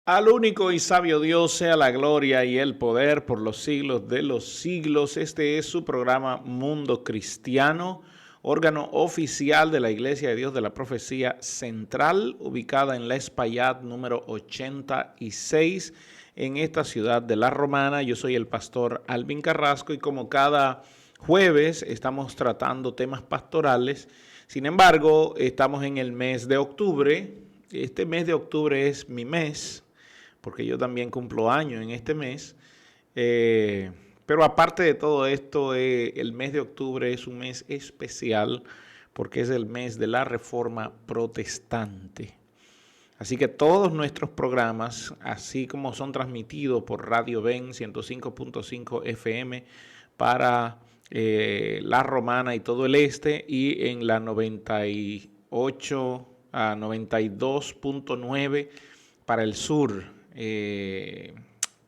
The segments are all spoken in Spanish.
Al único y sabio Dios sea la gloria y el poder por los siglos de los siglos. Este es su programa Mundo Cristiano, órgano oficial de la Iglesia de Dios de la Profecía Central, ubicada en La Espaillat número 86 en esta ciudad de La Romana. Yo soy el pastor Alvin Carrasco y como cada jueves estamos tratando temas pastorales. Sin embargo, estamos en el mes de octubre. Este mes de octubre es mi mes, porque yo también cumplo años en este mes. Pero aparte de todo esto, el mes de octubre es un mes especial porque es el mes de la Reforma Protestante. Así que todos nuestros programas, así como son transmitidos por Radio Ben 105.5 FM para La Romana y todo el este, y en la 98 a 92.9 para el sur,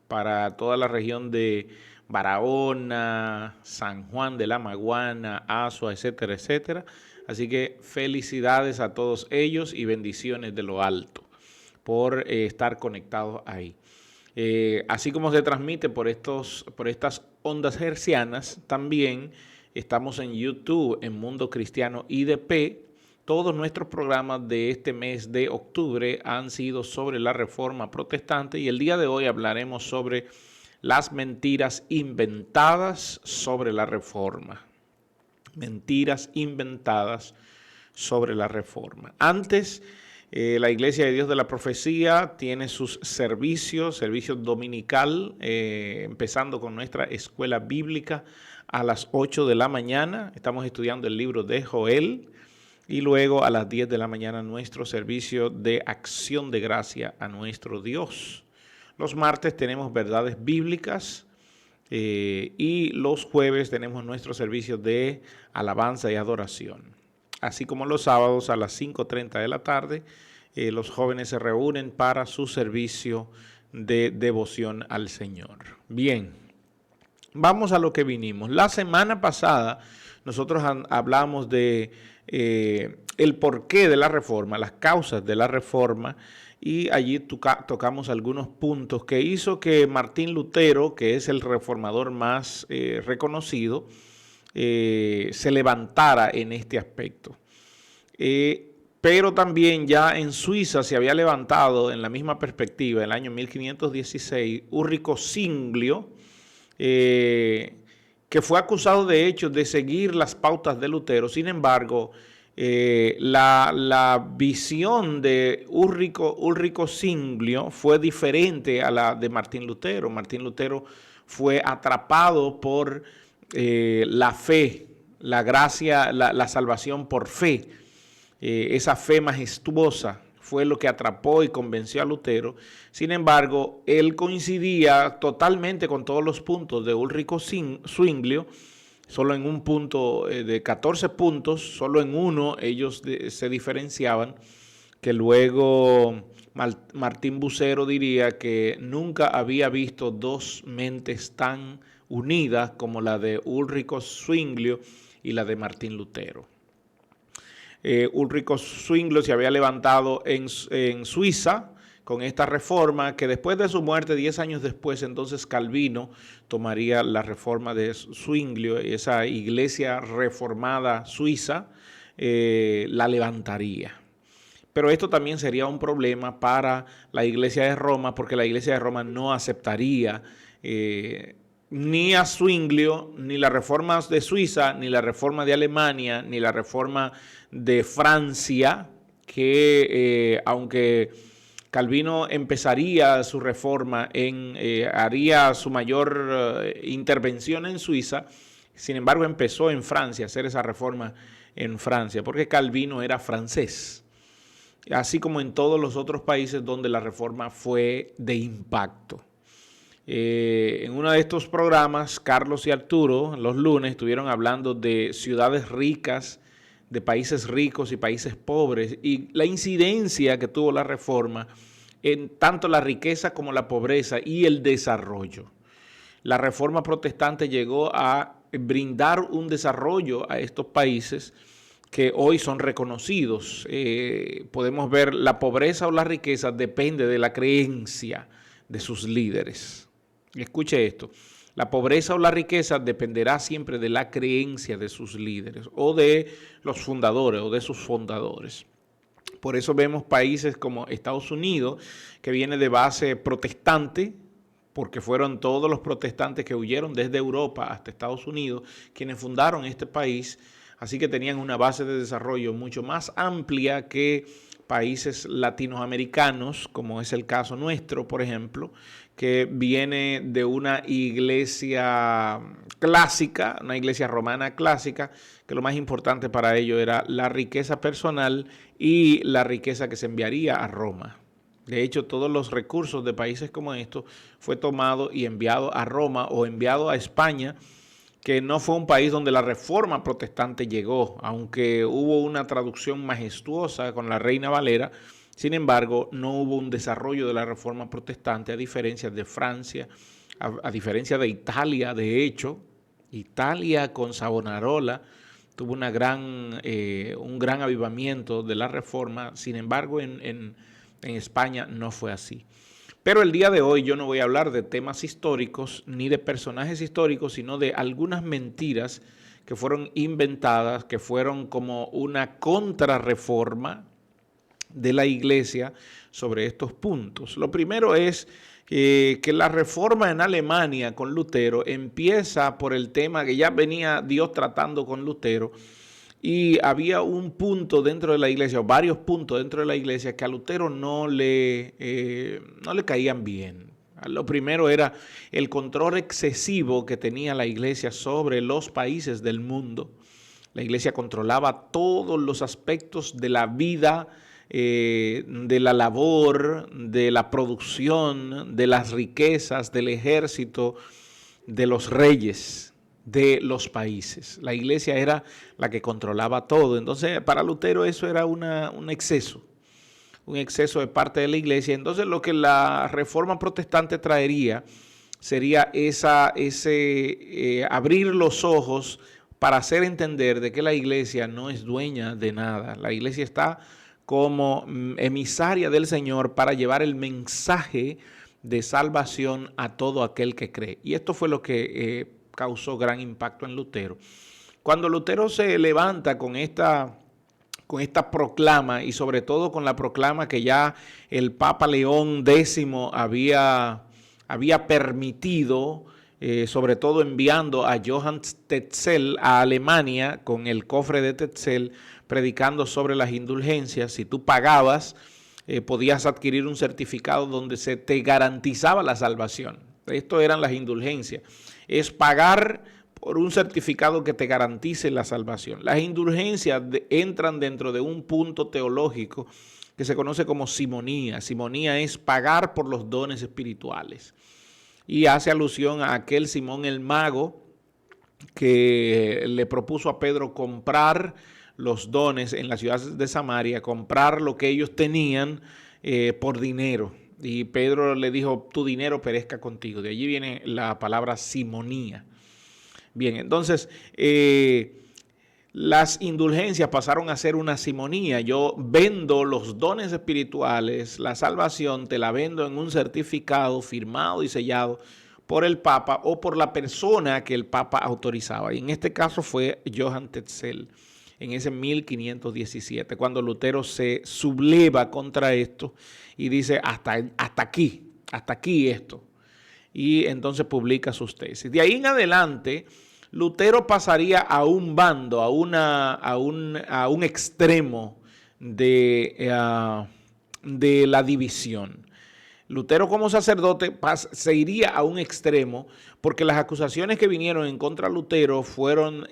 para toda la región de Barahona, San Juan de la Maguana, Azua, etcétera, etcétera. Así que felicidades a todos ellos y bendiciones de lo alto por estar conectados ahí. Así como se transmite por estas ondas hercianas, también estamos en YouTube, en Mundo Cristiano IDP. Todos nuestros programas de este mes de octubre han sido sobre la Reforma Protestante y el día de hoy hablaremos sobre las mentiras inventadas sobre la Reforma. Mentiras inventadas sobre la Reforma. Antes, la Iglesia de Dios de la Profecía tiene sus servicio dominical, empezando con nuestra escuela bíblica a las 8 de la mañana. Estamos estudiando el libro de Joel. Y luego a las 10 de la mañana nuestro servicio de acción de gracia a nuestro Dios. Los martes tenemos verdades bíblicas y los jueves tenemos nuestro servicio de alabanza y adoración. Así como los sábados a las 5:30 de la tarde, los jóvenes se reúnen para su servicio de devoción al Señor. Bien, vamos a lo que vinimos. La semana pasada nosotros hablamos de el porqué de la reforma, las causas de la reforma, y allí tocamos algunos puntos que hizo que Martín Lutero, que es el reformador más reconocido, se levantara en este aspecto. Pero también ya en Suiza se había levantado en la misma perspectiva, en el año 1516, Ulrico Zwinglio, que fue acusado de hecho de seguir las pautas de Lutero. Sin embargo, la visión de Ulrico Zwinglio fue diferente a la de Martín Lutero. Martín Lutero fue atrapado por la fe, la gracia, la salvación por fe. Esa fe majestuosa fue lo que atrapó y convenció a Lutero. Sin embargo, él coincidía totalmente con todos los puntos de Ulrico Zwinglio, solo en un punto de 14 puntos, solo en uno ellos se diferenciaban, que luego Martín Bucero diría que nunca había visto dos mentes tan unidas como la de Ulrico Zwinglio y la de Martín Lutero. Ulrico Zwinglio se había levantado en Suiza con esta reforma, que después de su muerte, 10 años después, entonces Calvino tomaría la reforma de Zwinglio, esa iglesia reformada suiza, la levantaría. Pero esto también sería un problema para la iglesia de Roma, porque la iglesia de Roma no aceptaría ni a Zwinglio, ni la reforma de Suiza, ni la reforma de Alemania, ni la reforma de Francia, que aunque Calvino empezaría su reforma, haría su mayor intervención en Suiza, sin embargo empezó en Francia, a hacer esa reforma en Francia, porque Calvino era francés, así como en todos los otros países donde la reforma fue de impacto. En uno de estos programas, Carlos y Arturo, los lunes, estuvieron hablando de ciudades ricas, de países ricos y países pobres, y la incidencia que tuvo la reforma en tanto la riqueza como la pobreza y el desarrollo. La reforma protestante llegó a brindar un desarrollo a estos países que hoy son reconocidos. Podemos ver la pobreza o la riqueza depende de la creencia de sus líderes. Escuche esto. La pobreza o la riqueza dependerá siempre de la creencia de sus líderes o de los fundadores o de sus fundadores. Por eso vemos países como Estados Unidos, que viene de base protestante, porque fueron todos los protestantes que huyeron desde Europa hasta Estados Unidos quienes fundaron este país, así que tenían una base de desarrollo mucho más amplia que países latinoamericanos, como es el caso nuestro, por ejemplo, que viene de una iglesia clásica, una iglesia romana clásica, que lo más importante para ello era la riqueza personal y la riqueza que se enviaría a Roma. De hecho, todos los recursos de países como estos fue tomado y enviado a Roma o enviado a España, que no fue un país donde la reforma protestante llegó, aunque hubo una traducción majestuosa con la Reina Valera. Sin embargo, no hubo un desarrollo de la reforma protestante, a diferencia de Francia, a diferencia de Italia. De hecho, Italia con Savonarola tuvo un gran avivamiento de la reforma. Sin embargo, en España no fue así. Pero el día de hoy yo no voy a hablar de temas históricos ni de personajes históricos, sino de algunas mentiras que fueron inventadas, que fueron como una contrarreforma de la iglesia sobre estos puntos. Lo primero es que la reforma en Alemania con Lutero empieza por el tema que ya venía Dios tratando con Lutero, y había un punto dentro de la iglesia, o varios puntos dentro de la iglesia, que a Lutero no le caían bien. Lo primero era el control excesivo que tenía la iglesia sobre los países del mundo. La iglesia controlaba todos los aspectos de la vida, de la labor, de la producción, de las riquezas, del ejército, de los reyes de los países. La iglesia era la que controlaba todo. Entonces, para Lutero eso era un exceso de parte de la iglesia. Entonces, lo que la reforma protestante traería sería abrir los ojos para hacer entender de que la iglesia no es dueña de nada. La iglesia está como emisaria del Señor para llevar el mensaje de salvación a todo aquel que cree. Y esto fue lo que causó gran impacto en Lutero. Cuando Lutero se levanta con esta proclama, y sobre todo con la proclama que ya el Papa León X había permitido, sobre todo enviando a Johann Tetzel a Alemania con el cofre de Tetzel, predicando sobre las indulgencias. Si tú pagabas, podías adquirir un certificado donde se te garantizaba la salvación. Esto eran las indulgencias. Es pagar por un certificado que te garantice la salvación. Las indulgencias entran dentro de un punto teológico que se conoce como simonía. Simonía es pagar por los dones espirituales. Y hace alusión a aquel Simón el mago que le propuso a Pedro comprar los dones en la ciudad de Samaria, comprar lo que ellos tenían por dinero. Y Pedro le dijo, tu dinero perezca contigo. De allí viene la palabra simonía. Bien, entonces las indulgencias pasaron a ser una simonía. Yo vendo los dones espirituales, la salvación, te la vendo en un certificado firmado y sellado por el Papa o por la persona que el Papa autorizaba. Y en este caso fue Johann Tetzel, en ese 1517, cuando Lutero se subleva contra esto y dice hasta aquí esto. Y entonces publica sus tesis. De ahí en adelante, Lutero pasaría a un bando, a un extremo de la división. Lutero como sacerdote se iría a un extremo porque las acusaciones que vinieron en contra de Lutero fueron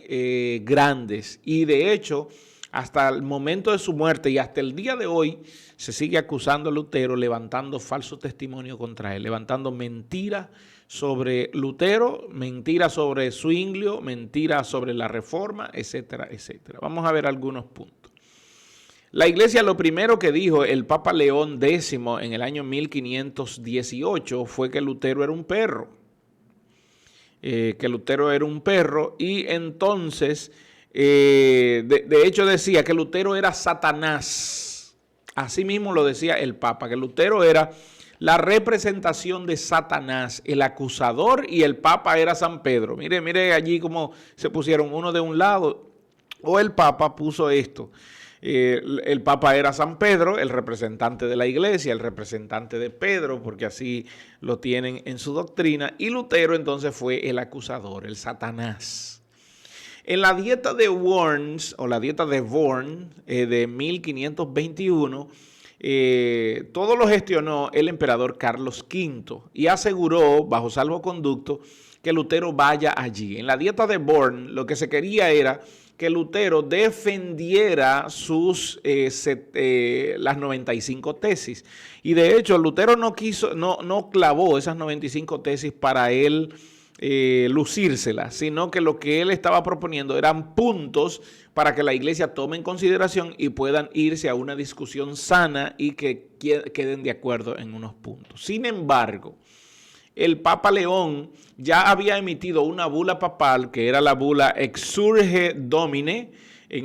grandes, y de hecho hasta el momento de su muerte y hasta el día de hoy se sigue acusando a Lutero, levantando falso testimonio contra él, levantando mentiras sobre Lutero, mentiras sobre Zwinglio, mentiras sobre la Reforma, etcétera, etcétera. Vamos a ver algunos puntos. La iglesia, lo primero que dijo el Papa León X en el año 1518 fue que Lutero era un perro. Y entonces De hecho decía que Lutero era Satanás. Así mismo lo decía el Papa, que Lutero era la representación de Satanás, el acusador, y el Papa era San Pedro. Mire allí cómo se pusieron uno de un lado, o el Papa puso esto. El Papa era San Pedro, el representante de la iglesia, el representante de Pedro, porque así lo tienen en su doctrina, y Lutero entonces fue el acusador, el Satanás. En la dieta de Worms, o la dieta de Worms, de 1521, todo lo gestionó el emperador Carlos V y aseguró, bajo salvoconducto, que Lutero vaya allí. En la dieta de Worms, lo que se quería era que Lutero defendiera las 95 tesis. Y de hecho, Lutero no clavó esas 95 tesis para él lucírselas, sino que lo que él estaba proponiendo eran puntos para que la iglesia tome en consideración y puedan irse a una discusión sana y que queden de acuerdo en unos puntos. Sin embargo, el Papa León ya había emitido una bula papal, que era la bula Exsurge Domine, que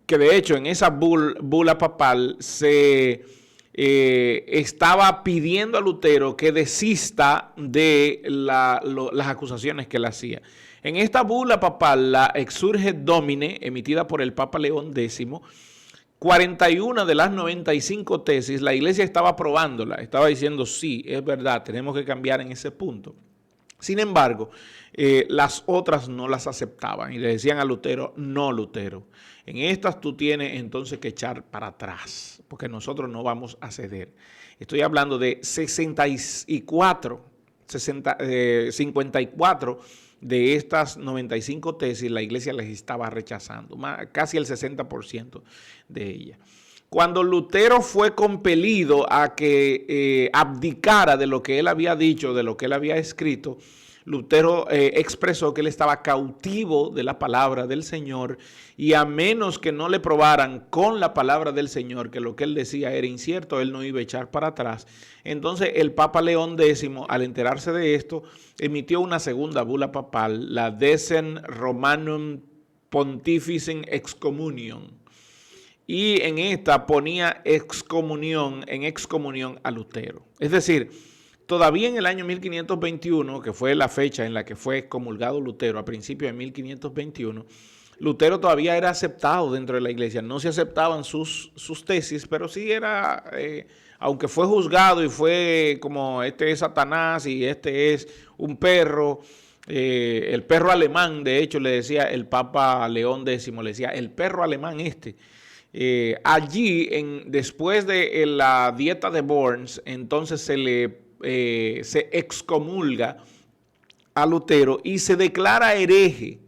de hecho en esa bula papal se estaba pidiendo a Lutero que desista de las acusaciones que él hacía. En esta bula papal, la Exsurge Domine, emitida por el Papa León X, 41 de las 95 tesis, la iglesia estaba aprobándola, estaba diciendo sí, es verdad, tenemos que cambiar en ese punto. Sin embargo, las otras no las aceptaban y le decían a Lutero, no, Lutero, en estas tú tienes entonces que echar para atrás, porque nosotros no vamos a ceder. Estoy hablando de 54 de estas 95 tesis, la iglesia les estaba rechazando, casi el 60% de ellas. Cuando Lutero fue compelido a que abdicara de lo que él había dicho, de lo que él había escrito, Lutero expresó que él estaba cautivo de la palabra del Señor y a menos que no le probaran con la palabra del Señor que lo que él decía era incierto, él no iba a echar para atrás. Entonces el Papa León X, al enterarse de esto, emitió una segunda bula papal, la Decen Romanum Pontificem Excommunion. Y en esta ponía en excomunión a Lutero. Es decir, todavía en el año 1521, que fue la fecha en la que fue excomulgado Lutero, a principios de 1521, Lutero todavía era aceptado dentro de la iglesia. No se aceptaban sus tesis, pero sí era, aunque fue juzgado y fue como este es Satanás y este es un perro, el perro alemán, de hecho le decía el Papa León X, le decía el perro alemán este. Allí, después de la dieta de Worms, entonces se excomulga a Lutero y se declara hereje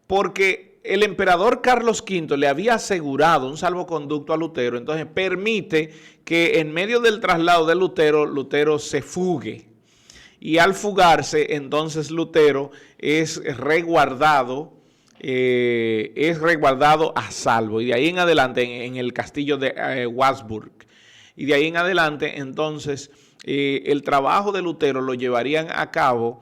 porque el emperador Carlos V le había asegurado un salvoconducto a Lutero, entonces permite que en medio del traslado de Lutero se fugue. Y al fugarse, entonces Lutero es resguardado a salvo. Y de ahí en adelante, en el castillo de Wartburg. Y de ahí en adelante, entonces, el trabajo de Lutero lo llevarían a cabo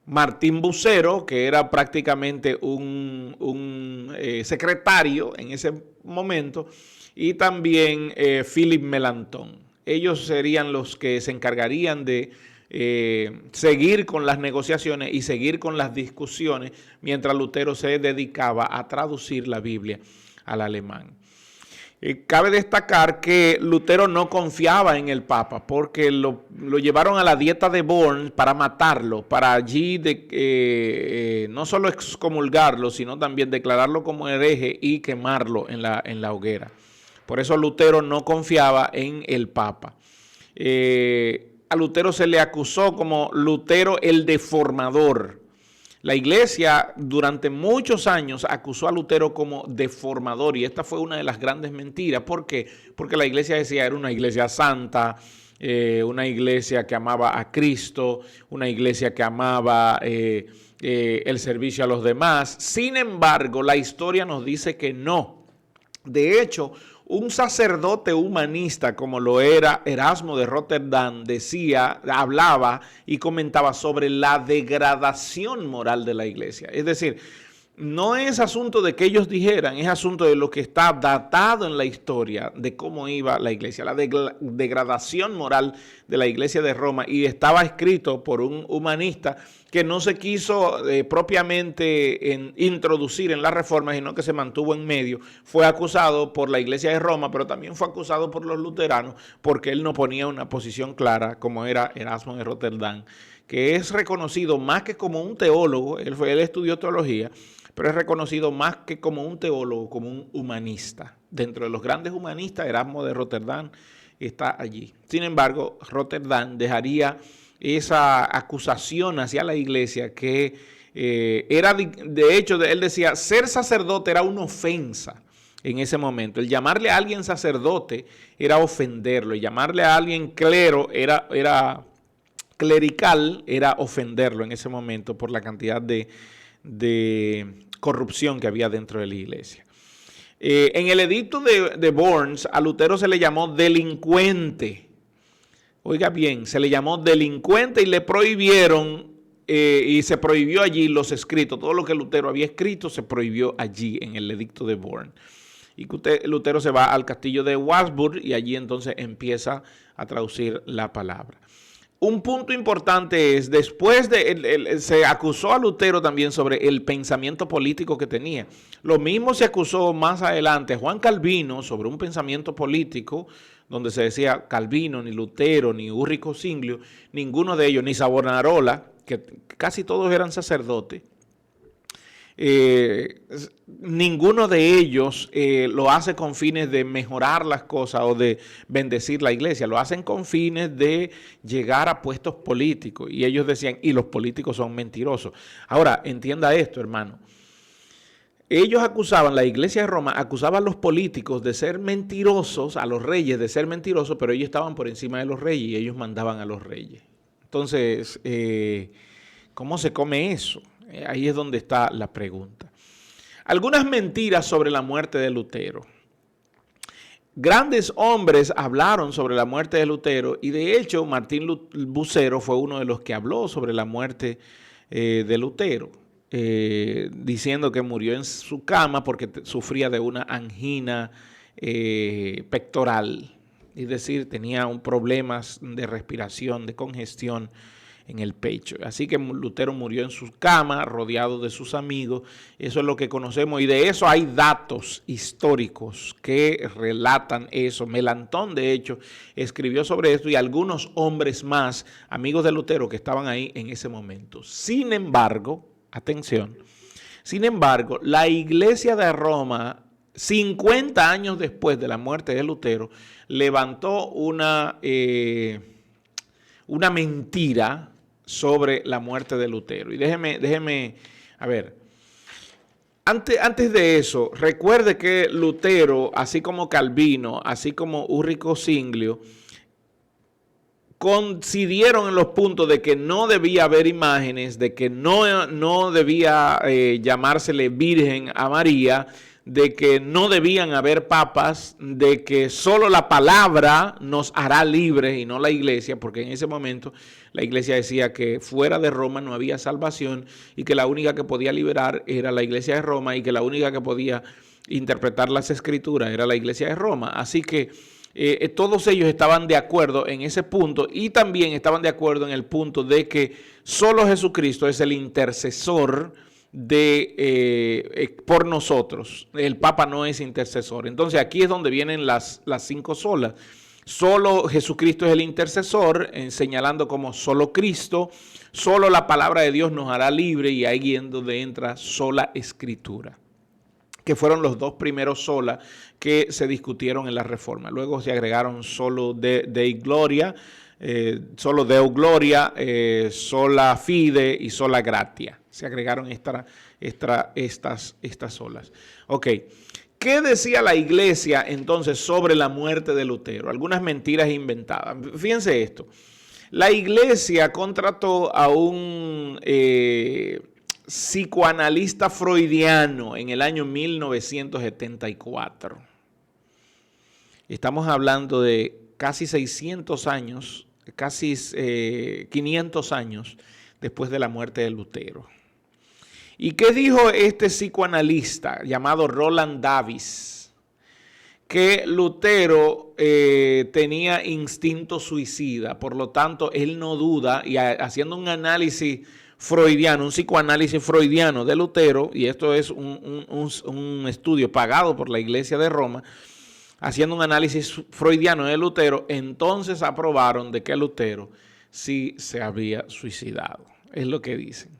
Martín Bucero, que era prácticamente un secretario en ese momento, y también Philip Melanchthon. Ellos serían los que se encargarían de seguir con las negociaciones y seguir con las discusiones mientras Lutero se dedicaba a traducir la Biblia al alemán. Cabe destacar que Lutero no confiaba en el Papa porque lo llevaron a la dieta de Worms para matarlo, para allí no solo excomulgarlo, sino también declararlo como hereje y quemarlo en la hoguera. Por eso Lutero no confiaba en el Papa. A Lutero se le acusó como Lutero el deformador. La iglesia durante muchos años acusó a Lutero como deformador y esta fue una de las grandes mentiras. ¿Por qué? Porque la iglesia decía era una iglesia santa, una iglesia que amaba a Cristo, una iglesia que amaba el servicio a los demás. Sin embargo, la historia nos dice que no. De hecho, Un sacerdote humanista como lo era Erasmo de Rotterdam hablaba y comentaba sobre la degradación moral de la iglesia. Es decir, no es asunto de que ellos dijeran, es asunto de lo que está datado en la historia de cómo iba la iglesia, la degradación moral de la iglesia de Roma, y estaba escrito por un humanista que no se quiso propiamente introducir en la reforma, sino que se mantuvo en medio. Fue acusado por la iglesia de Roma, pero también fue acusado por los luteranos porque él no ponía una posición clara como era Erasmo de Rotterdam, que es reconocido más que como un teólogo. Él estudió teología, pero es reconocido más que como un teólogo, como un humanista. Dentro de los grandes humanistas, Erasmo de Rotterdam está allí. Sin embargo, Rotterdam dejaría esa acusación hacia la iglesia que era, de hecho, él decía, ser sacerdote era una ofensa en ese momento. El llamarle a alguien sacerdote era ofenderlo, y llamarle a alguien clero era clerical, era ofenderlo en ese momento por la cantidad de corrupción que había dentro de la iglesia. En el edicto de Worms a Lutero se le llamó delincuente. Oiga bien, se le llamó delincuente y le prohibieron, y se prohibió allí los escritos. Todo lo que Lutero había escrito se prohibió allí en el edicto de Worms. Y Lutero se va al castillo de Wartburg y allí entonces empieza a traducir la palabra. Un punto importante es, después se acusó a Lutero también sobre el pensamiento político que tenía. Lo mismo se acusó más adelante a Juan Calvino sobre un pensamiento político donde se decía Calvino, ni Lutero, ni Ulrico Zwinglio, ninguno de ellos, ni Savonarola, que casi todos eran sacerdotes. Ninguno de ellos lo hace con fines de mejorar las cosas o de bendecir la iglesia, lo hacen con fines de llegar a puestos políticos, y ellos decían, y los políticos son mentirosos. Ahora, entienda esto, hermano. Ellos acusaban, la iglesia de Roma acusaba a los políticos de ser mentirosos, a los reyes de ser mentirosos, pero ellos estaban por encima de los reyes y ellos mandaban a los reyes. Entonces, ¿cómo se come eso? Ahí es donde está la pregunta. Algunas mentiras sobre la muerte de Lutero. Grandes hombres hablaron sobre la muerte de Lutero, y de hecho Martín Bucero fue uno de los que habló sobre la muerte de Lutero, diciendo que murió en su cama porque sufría de una angina pectoral, es decir, tenía problemas de respiración, de congestión en el pecho. Así que Lutero murió en su cama, rodeado de sus amigos. Eso es lo que conocemos, y de eso hay datos históricos que relatan eso. Melanchthon, de hecho, escribió sobre esto, y algunos hombres más, amigos de Lutero, que estaban ahí en ese momento. Sin embargo, atención, la iglesia de Roma, 50 años después de la muerte de Lutero, levantó una mentira sobre la muerte de Lutero. Y déjeme, a ver, antes de eso, recuerde que Lutero, así como Calvino, así como Ulrico Zwinglio, coincidieron en los puntos de que no debía haber imágenes, de que no debía llamársele Virgen a María, de que no debían haber papas, de que solo la palabra nos hará libres y no la iglesia, porque en ese momento la iglesia decía que fuera de Roma no había salvación y que la única que podía liberar era la iglesia de Roma, y que la única que podía interpretar las escrituras era la iglesia de Roma. Así que todos ellos estaban de acuerdo en ese punto, y también estaban de acuerdo en el punto de que solo Jesucristo es el intercesor por nosotros. El Papa no es intercesor. Entonces aquí es donde vienen las 5 solas. Solo Jesucristo es el intercesor, señalando como solo Cristo, solo la palabra de Dios nos hará libre, y ahí es donde entra sola Escritura, que fueron los dos primeros sola que se discutieron en la Reforma. Luego se agregaron solo Dei Gloria, solo Deo Gloria, sola Fide y sola Gratia. Se agregaron estas solas. Ok. ¿Qué decía la iglesia entonces sobre la muerte de Lutero? Algunas mentiras inventadas. Fíjense esto. La iglesia contrató a un psicoanalista freudiano en el año 1974. Estamos hablando de casi 600 años, casi 500 años después de la muerte de Lutero. ¿Y qué dijo este psicoanalista llamado Roland Davis? Que Lutero tenía instinto suicida, por lo tanto él no duda, y haciendo un análisis freudiano, un psicoanálisis freudiano de Lutero, y esto es un estudio pagado por la Iglesia de Roma, haciendo un análisis freudiano de Lutero, entonces aprobaron de que Lutero sí se había suicidado. Es lo que dicen.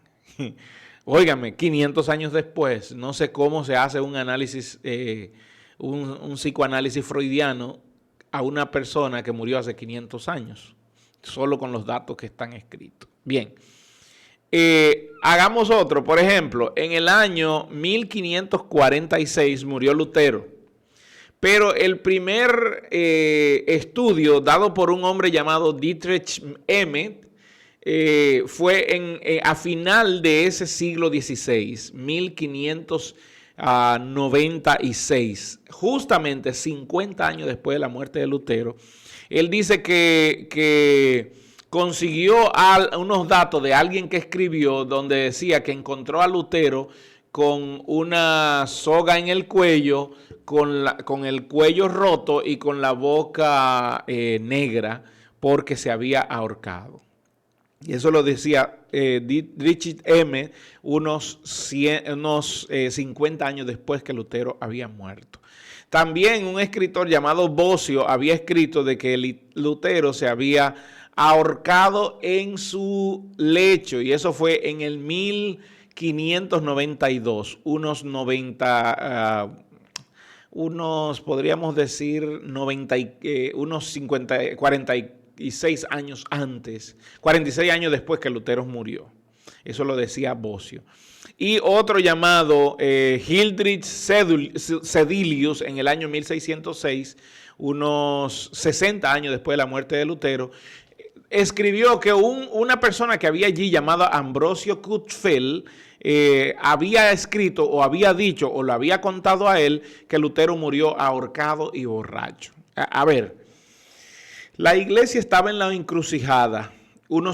Óigame, 500 años después, no sé cómo se hace un análisis, un psicoanálisis freudiano a una persona que murió hace 500 años, solo con los datos que están escritos. Bien, hagamos otro. Por ejemplo, en el año 1546 murió Lutero, pero el primer estudio dado por un hombre llamado Dietrich Emmet fue a final de ese siglo XVI, 1596, justamente 50 años después de la muerte de Lutero. Él dice que consiguió unos datos de alguien que escribió donde decía que encontró a Lutero con una soga en el cuello, con el cuello roto y con la boca negra porque se había ahorcado. Y eso lo decía Dietrich Emmet unos 50 años después que Lutero había muerto. También un escritor llamado Bosio había escrito de que Lutero se había ahorcado en su lecho, y eso fue en el 1592, podríamos decir, 46 años antes, 46 años después que Lutero murió. Eso lo decía Bosio. Y otro llamado Hildrich Sedilius en el año 1606, unos 60 años después de la muerte de Lutero, escribió que una persona que había allí llamada Ambrosio Kutzfeld había escrito o había dicho o lo había contado a él que Lutero murió ahorcado y borracho. A ver, la iglesia estaba en la encrucijada. Un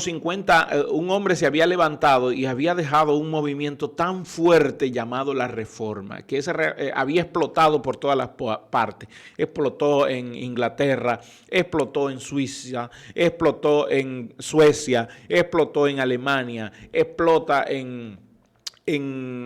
hombre se había levantado y había dejado un movimiento tan fuerte llamado la Reforma, que había explotado por todas las partes. Explotó en Inglaterra, explotó en Suiza, explotó en Suecia, explotó en Alemania, explota en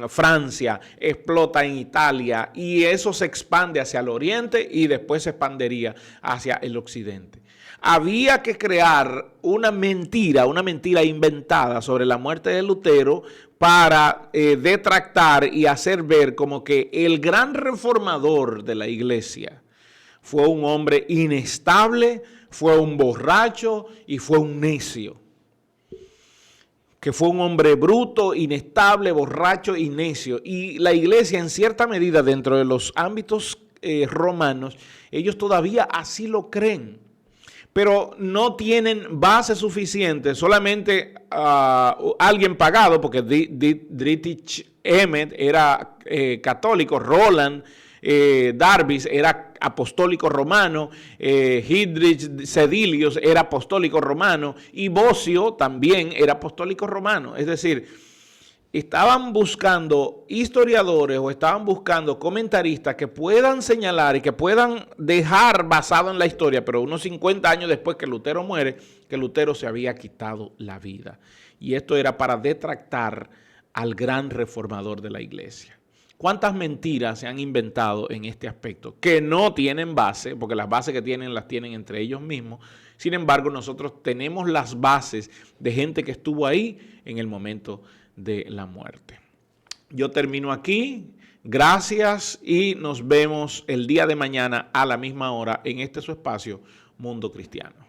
Francia, explota en Italia, y eso se expande hacia el oriente y después se expandería hacia el occidente. Había que crear una mentira inventada sobre la muerte de Lutero para detractar y hacer ver como que el gran reformador de la iglesia fue un hombre inestable, fue un borracho y fue un necio. Que fue un hombre bruto, inestable, borracho y necio. Y la iglesia, en cierta medida, dentro de los ámbitos romanos, ellos todavía así lo creen. Pero no tienen base suficiente, solamente alguien pagado, porque Dietrich Emmet era católico, Roland Davis era apostólico romano, Hildrich Sedilius era apostólico romano y Bosio también era apostólico romano. Es decir, estaban buscando historiadores o estaban buscando comentaristas que puedan señalar y que puedan dejar basado en la historia, pero unos 50 años después que Lutero muere, que Lutero se había quitado la vida. Y esto era para detractar al gran reformador de la iglesia. ¿Cuántas mentiras se han inventado en este aspecto? Que no tienen base, porque las bases que tienen las tienen entre ellos mismos. Sin embargo, nosotros tenemos las bases de gente que estuvo ahí en el momento de la muerte. Yo termino aquí. Gracias y nos vemos el día de mañana a la misma hora en este su espacio, Mundo Cristiano.